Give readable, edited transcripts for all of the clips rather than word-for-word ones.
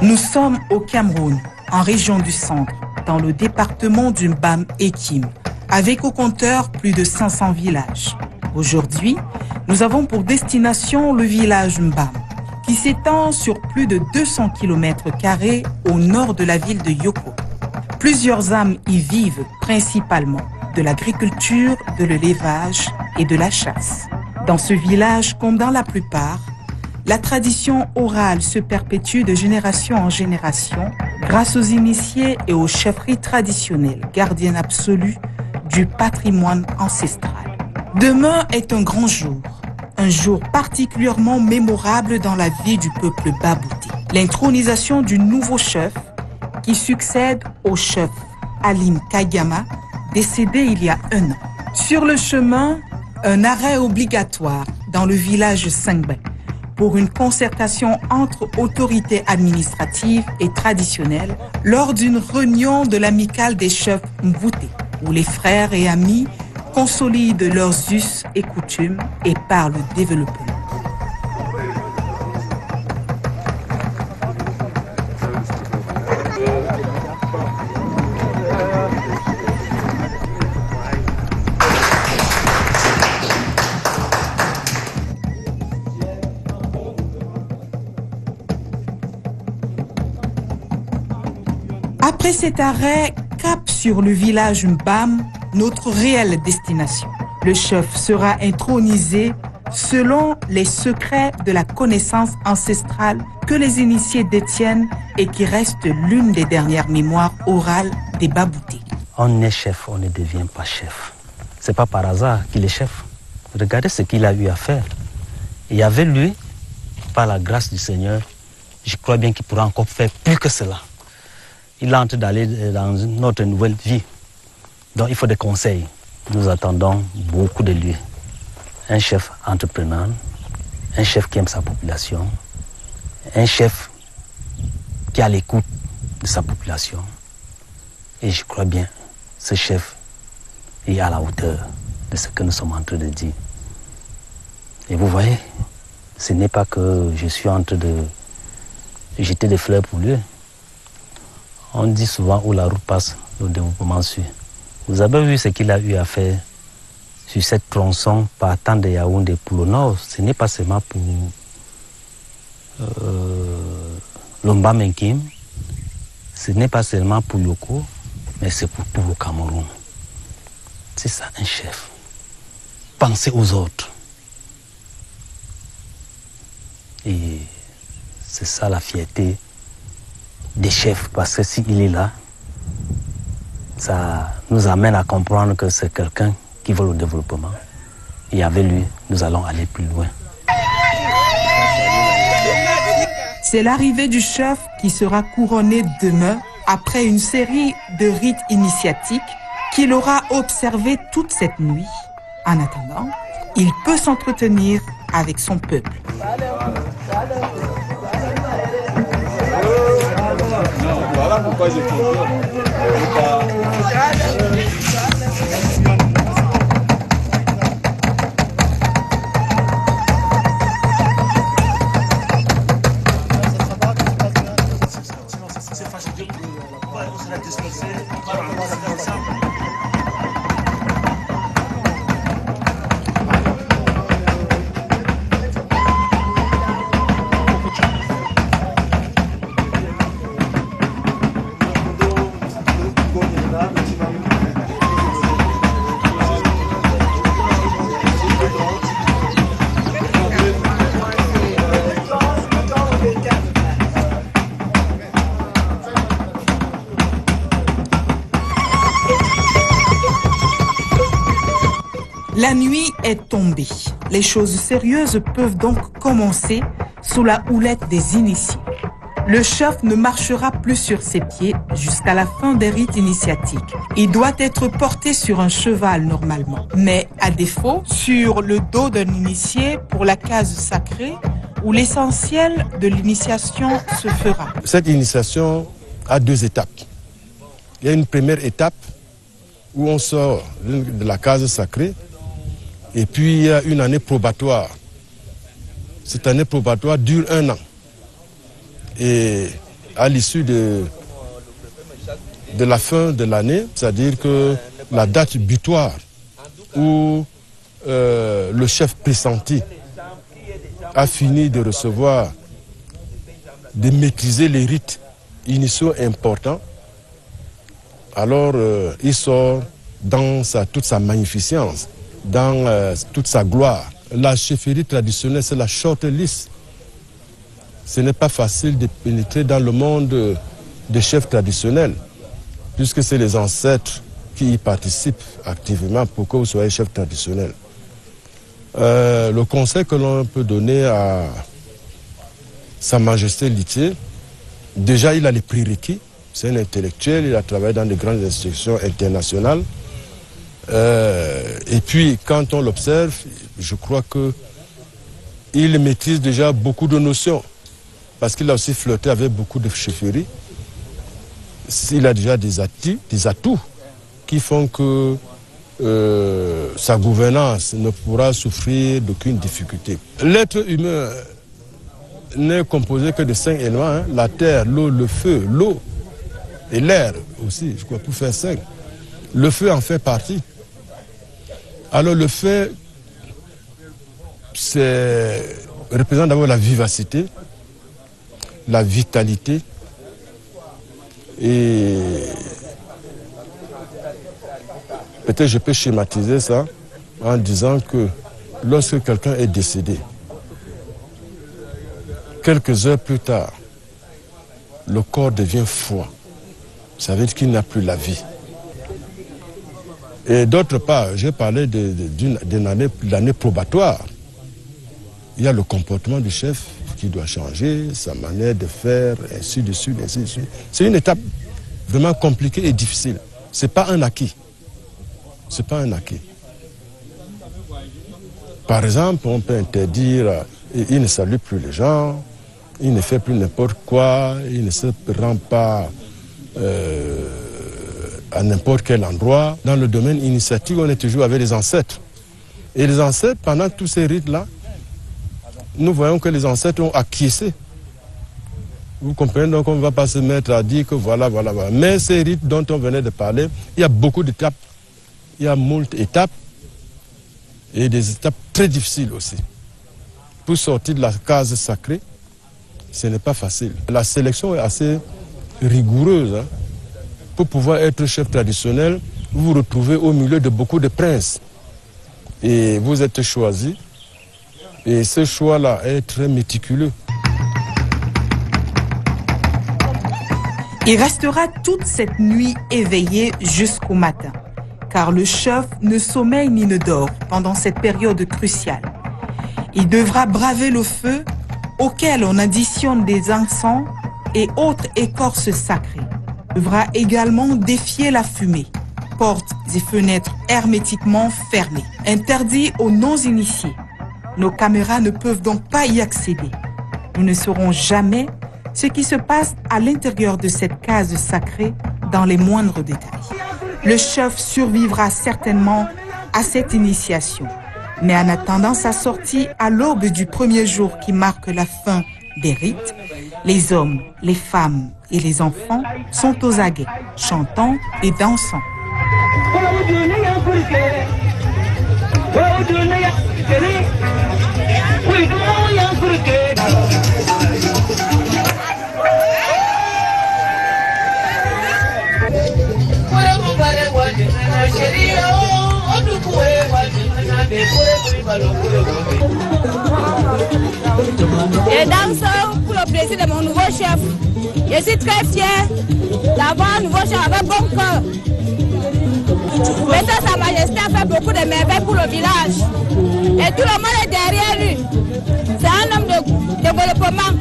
Nous sommes au Cameroun, en région du Centre, dans le département du Mbam-Ekim, avec au compteur plus de 500 villages. Aujourd'hui, nous avons pour destination le village Mbam, qui s'étend sur plus de 200 km² au nord de la ville de Yoko. Plusieurs âmes y vivent principalement de l'agriculture, de l'élevage et de la chasse. Dans ce village, comme dans la plupart, la tradition orale se perpétue de génération en génération grâce aux initiés et aux chefferies traditionnelles, gardiennes absolues du patrimoine ancestral. Demain est un grand jour, un jour particulièrement mémorable dans la vie du peuple Babouté. L'intronisation du nouveau chef qui succède au chef Alim Kagama, décédé il y a 1 an. Sur le chemin, un arrêt obligatoire dans le village Sengbe pour une concertation entre autorités administratives et traditionnelles lors d'une réunion de l'amicale des chefs Mbouté, où les frères et amis consolident leurs us et coutumes et parlent développement. Après cet arrêt, cap sur le village Mbam, notre réelle destination. Le chef sera intronisé selon les secrets de la connaissance ancestrale que les initiés détiennent et qui reste l'une des dernières mémoires orales des Baboutés. On est chef, on ne devient pas chef. C'est pas par hasard qu'il est chef. Regardez ce qu'il a eu à faire. Et avec lui, par la grâce du Seigneur, je crois bien qu'il pourra encore faire plus que cela. Il est en train d'aller dans notre nouvelle vie. Donc il faut des conseils. Nous attendons beaucoup de lui. Un chef entrepreneur, un chef qui aime sa population, un chef qui a l'écoute de sa population. Et je crois bien, ce chef est à la hauteur de ce que nous sommes en train de dire. Et vous voyez, ce n'est pas que je suis en train de jeter des fleurs pour lui. On dit souvent où la route passe, le développement suit. Vous avez vu ce qu'il a eu à faire sur cette tronçon partant de Yaoundé pour le nord. Ce n'est pas seulement pour le Mbam-Ekim, ce n'est pas seulement pour Yoko, mais c'est pour tout le Cameroun. C'est ça un chef. Pensez aux autres. Et c'est ça la fierté des chefs, parce que s'il est là, ça nous amène à comprendre que c'est quelqu'un qui veut le développement. Et avec lui, nous allons aller plus loin. C'est l'arrivée du chef qui sera couronné demain après une série de rites initiatiques qu'il aura observé toute cette nuit. En attendant, il peut s'entretenir avec son peuple. Voilà pourquoi je La nuit est tombée. Les choses sérieuses peuvent donc commencer sous la houlette des initiés. Le chef ne marchera plus sur ses pieds jusqu'à la fin des rites initiatiques. Il doit être porté sur un cheval normalement, mais à défaut, sur le dos d'un initié pour la case sacrée où l'essentiel de l'initiation se fera. Cette initiation a 2 étapes. Il y a une première étape où on sort de la case sacrée. Et puis il y a une année probatoire. Cette année probatoire dure 1 an. Et à l'issue de la fin de l'année, c'est-à-dire que la date butoir où le chef pressenti a fini de recevoir, de maîtriser les rites initiaux importants, alors il sort dans toute sa magnificence, dans toute sa gloire. La chefferie traditionnelle, c'est la short list. Ce n'est pas facile de pénétrer dans le monde des chefs traditionnels, puisque c'est les ancêtres qui y participent activement pour que vous soyez chef traditionnel. Le conseil que l'on peut donner à Sa Majesté Litier, déjà il a les prérequis, c'est un intellectuel, il a travaillé dans de grandes institutions internationales. Et puis quand on l'observe, je crois qu'il maîtrise déjà beaucoup de notions, parce qu'il a aussi flirté avec beaucoup de chefferies. Il a déjà des atouts qui font que sa gouvernance ne pourra souffrir d'aucune difficulté. L'être humain n'est composé que de 5 éléments, hein. La terre, l'eau, le feu, l'eau et l'air aussi, je crois, pour faire 5. Le feu en fait partie. Alors le feu, représente d'abord la vivacité, la vitalité et peut-être je peux schématiser ça en disant que lorsque quelqu'un est décédé, quelques heures plus tard, le corps devient froid. Ça veut dire qu'il n'a plus la vie. Et d'autre part, j'ai parlé d'une année probatoire. Il y a le comportement du chef qui doit changer, sa manière de faire, ainsi de suite, ainsi de suite. C'est une étape vraiment compliquée et difficile. Ce n'est pas un acquis. Ce n'est pas un acquis. Par exemple, on peut interdire, il ne salue plus les gens, il ne fait plus n'importe quoi, il ne se rend pas à n'importe quel endroit. Dans le domaine initiatique, on est toujours avec les ancêtres. Et les ancêtres, pendant tous ces rites-là, nous voyons que les ancêtres ont acquiescé. Vous comprenez, donc on ne va pas se mettre à dire que voilà. Mais ces rites dont on venait de parler, il y a beaucoup d'étapes. Il y a moult étapes et des étapes très difficiles aussi. Pour sortir de la case sacrée, ce n'est pas facile. La sélection est assez rigoureuse. Hein. Pour pouvoir être chef traditionnel, vous vous retrouvez au milieu de beaucoup de princes. Et vous êtes choisi. Et ce choix-là est très méticuleux. Il restera toute cette nuit éveillé jusqu'au matin, car le chef ne sommeille ni ne dort pendant cette période cruciale. Il devra braver le feu auquel on additionne des encens et autres écorces sacrées. Il devra également défier la fumée, portes et fenêtres hermétiquement fermées. Interdit aux non-initiés. Nos caméras ne peuvent donc pas y accéder. Nous ne saurons jamais ce qui se passe à l'intérieur de cette case sacrée dans les moindres détails. Le chef survivra certainement à cette initiation. Mais en attendant sa sortie à l'aube du premier jour qui marque la fin des rites, les hommes, les femmes et les enfants sont aux aguets, chantant et dansant. Je danse pour le plaisir de mon nouveau chef. Je suis très fière d'avoir un nouveau chef avec bon cœur. Maintenant, Sa Majesté a fait beaucoup de merveilles pour le village. Et tout le monde est derrière lui. C'est un homme de développement.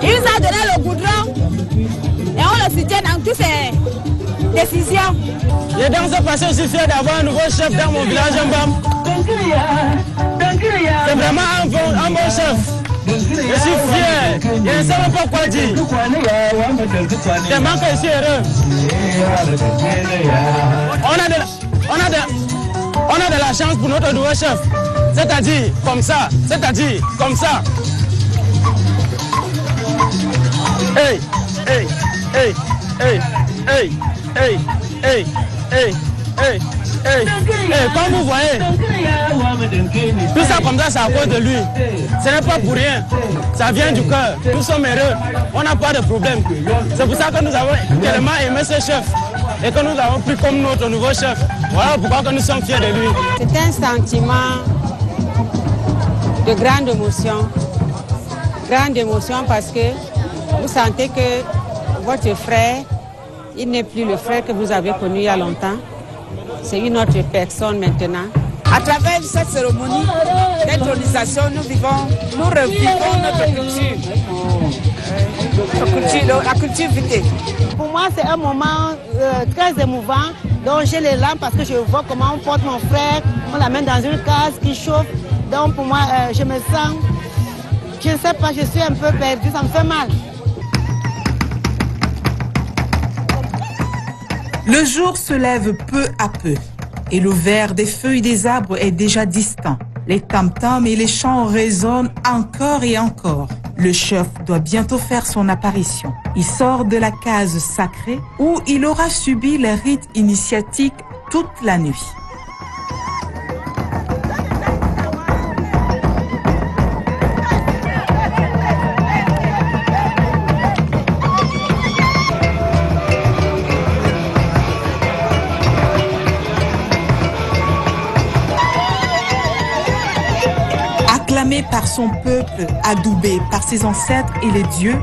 Il nous a donné le goudron et on le soutient dans toutes ses décisions. Je danse parce que je suis fier d'avoir un nouveau chef dans mon village en Bam. C'est vraiment un bon chef. Je suis fier. Je ne sais même pas quoi dire. Tellement que je suis heureux. On a de la chance pour notre nouveau chef. C'est-à-dire comme ça. C'est-à-dire comme ça. Hey, hey, hey, hey, hey, hey, hey, hey, hey, hey, hey, comme vous voyez, tout ça comme ça, c'est à cause de lui. Ce n'est pas pour rien. Ça vient du cœur. Nous sommes heureux. On n'a pas de problème. C'est pour ça que nous avons tellement aimé ce chef et que nous avons pris comme notre nouveau chef. Voilà pourquoi que nous sommes fiers de lui. C'est un sentiment de grande émotion. Grande émotion parce que vous sentez que votre frère, il n'est plus le frère que vous avez connu il y a longtemps. C'est une autre personne maintenant. À travers cette cérémonie d'intronisation, nous revivons notre culture, la culture vitée. Pour moi, c'est un moment très émouvant. Donc j'ai les larmes parce que je vois comment on porte mon frère, on l'amène dans une case qui chauffe. Donc pour moi, je me sens, je ne sais pas, je suis un peu perdue, ça me fait mal. Le jour se lève peu à peu et le vert des feuilles des arbres est déjà distant. Les tam-tams et les chants résonnent encore et encore. Le chef doit bientôt faire son apparition. Il sort de la case sacrée où il aura subi les rites initiatiques toute la nuit. Acclamé par son peuple, adoubé par ses ancêtres et les dieux,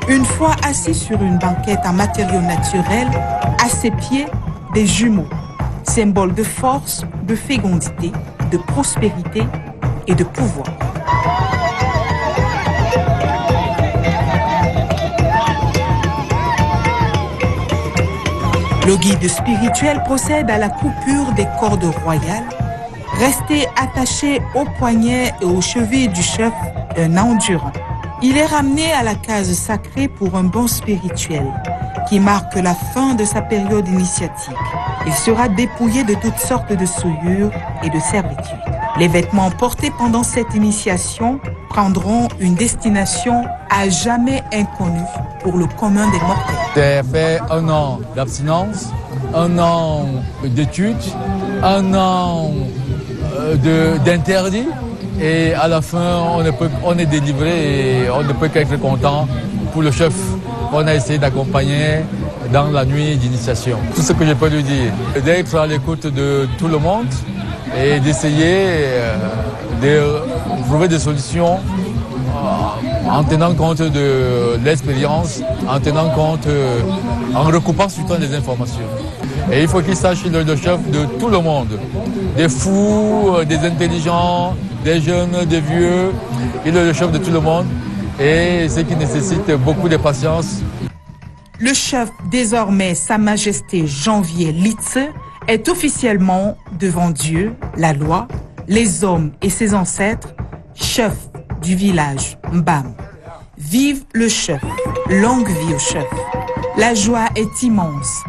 une fois assis sur une banquette en matériaux naturels, à ses pieds, des jumeaux, symbole de force, de fécondité, de prospérité et de pouvoir. Le guide spirituel procède à la coupure des cordes royales, restées attachées aux poignets et aux chevilles du chef un an durant. Il est ramené à la case sacrée pour un bond spirituel qui marque la fin de sa période initiatique. Il sera dépouillé de toutes sortes de souillures et de servitudes. Les vêtements portés pendant cette initiation prendront une destination à jamais inconnue pour le commun des mortels. J'ai fait 1 an d'abstinence, 1 an d'études, 1 an d'interdit et à la fin on est délivré et on ne peut qu'être content pour le chef qu'on a essayé d'accompagner dans la nuit d'initiation. Tout ce que je peux lui dire, d'être à l'écoute de tout le monde et d'essayer de trouver des solutions en tenant compte de l'expérience, en tenant compte, en recoupant surtout des informations. Et il faut qu'il sache qu'il est le chef de tout le monde, des fous, des intelligents, des jeunes, des vieux. Il est le chef de tout le monde et ce qui nécessite beaucoup de patience. Le chef, désormais Sa Majesté Janvier Litze, est officiellement devant Dieu, la loi, les hommes et ses ancêtres, chef du village Mbam. Vive le chef, longue vie au chef. La joie est immense.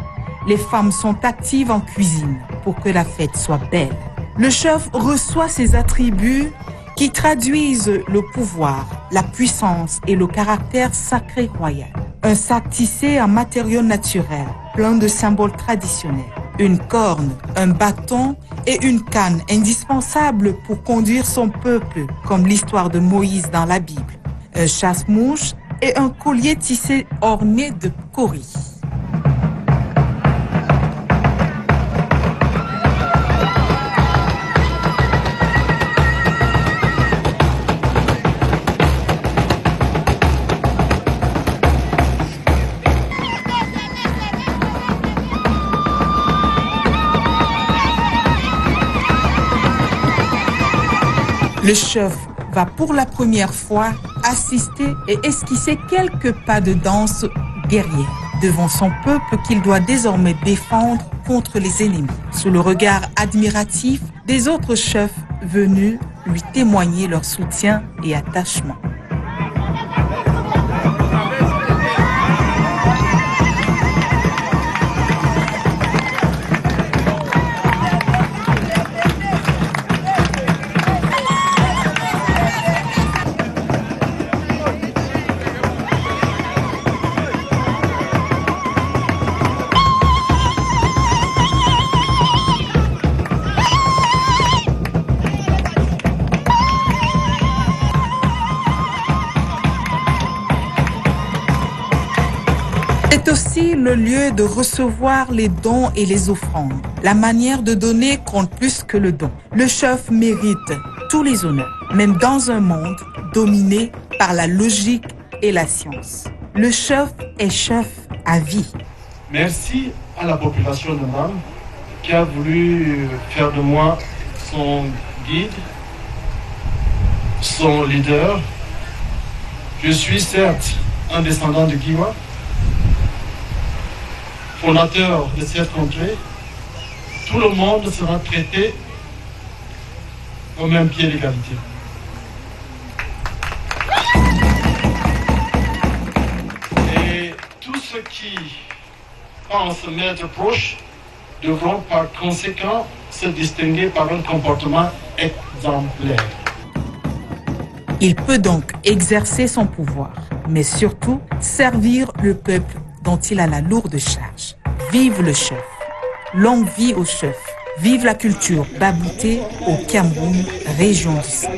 Les femmes sont actives en cuisine pour que la fête soit belle. Le chef reçoit ses attributs qui traduisent le pouvoir, la puissance et le caractère sacré royal. Un sac tissé en matériaux naturels, plein de symboles traditionnels. Une corne, un bâton et une canne indispensables pour conduire son peuple, comme l'histoire de Moïse dans la Bible. Un chasse-mouche et un collier tissé orné de coris. Le chef va pour la première fois assister et esquisser quelques pas de danse guerrière devant son peuple qu'il doit désormais défendre contre les ennemis, sous le regard admiratif des autres chefs venus lui témoigner leur soutien et attachement. aussi le lieu de recevoir les dons et les offrandes. La manière de donner compte plus que le don. Le chef mérite tous les honneurs, même dans un monde dominé par la logique et la science. Le chef est chef à vie. Merci à la population de Mbam qui a voulu faire de moi son guide, son leader. Je suis certes un descendant de Giwa, fondateur de cette contrée. Tout le monde sera traité au même pied d'égalité. Et tous ceux qui pensent m'être proches devront par conséquent se distinguer par un comportement exemplaire. Il peut donc exercer son pouvoir, mais surtout servir le peuple dont il a la lourde charge. Vive le chef! Longue vie au chef! Vive la culture Babouté au Cameroun, région du Centre.